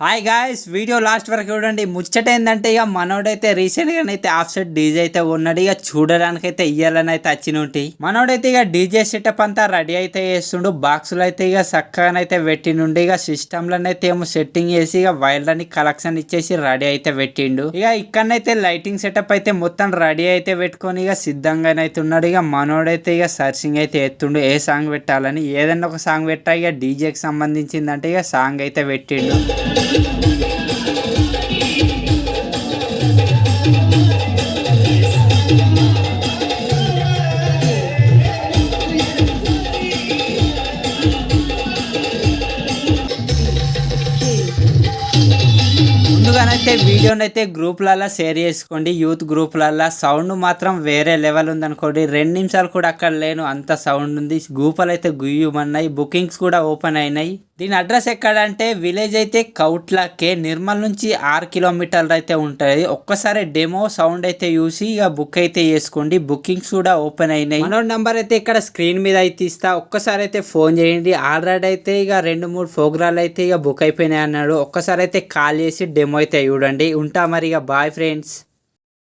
Hi guys, video last వరకు చూడండి. ముచ్చట ఏంటంటే ఇక మనోడైతే రీసెంట్ గా అయితే ఆఫ్ సెట్ డీజే అయితే ఉన్నాడు. ఇక చూడడానికి అయితే ఇయ్యాలని అయితే వచ్చినట్టు మనోడైతే ఇక డీజే సెటప్ అంతా రెడీ అయితే చేస్తుండు. బాక్సులు అయితే ఇక చక్కగానైతే పెట్టిండు. ఇక సిస్టమ్ లోనైతే ఏమో సెట్టింగ్ చేసి ఇక వైర్లని కలెక్షన్ ఇచ్చేసి రెడీ అయితే పెట్టిండు. ఇక ఇక్కడనైతే లైటింగ్ సెటప్ అయితే మొత్తం రెడీ అయితే పెట్టుకొని ఇక సిద్ధంగానైతే ఉన్నాడు. ఇక మనోడైతే ఇక సర్చింగ్ అయితే ఎత్తుండు ఏ సాంగ్ పెట్టాలని. ఏదన్నా ఒక సాంగ్ పెట్టా ఇక డీజేకి సంబంధించిందంటే ఇక సాంగ్ అయితే పెట్టిండు. ముందుగానైతే వీడియోనైతే గ్రూప్లలో షేర్ చేసుకోండి. యూత్ గ్రూప్లలో సౌండ్ మాత్రం వేరే లెవెల్ ఉందనుకోండి. 2 నిమిషాలు కూడా అక్కడ లేను, అంత సౌండ్ ఉంది. గ్రూపులు అయితే గుయ్యమన్నాయి, బుకింగ్స్ కూడా ఓపెన్ అయినాయి. దీని అడ్రస్ ఎక్కడంటే విలేజ్ అయితే కౌట్లకే, నిర్మల్ నుంచి 6 కిలోమీటర్లు అయితే ఉంటుంది. ఒక్కసారి డెమో సౌండ్ అయితే చూసి ఇక బుక్ అయితే చేసుకోండి. బుకింగ్స్ కూడా ఓపెన్ అయినాయి. మనో నెంబర్ అయితే ఇక్కడ స్క్రీన్ మీద అయితే ఇస్తా, ఒక్కసారి అయితే ఫోన్ చేయండి. ఆల్రెడీ అయితే ఇక 2-3 ప్రోగ్రాలు అయితే ఇక బుక్ అయిపోయినాయి అన్నాడు. ఒక్కసారి అయితే కాల్ చేసి డెమో అయితే చూడండి. ఉంటా మరి ఇక బాయ్ ఫ్రెండ్స్.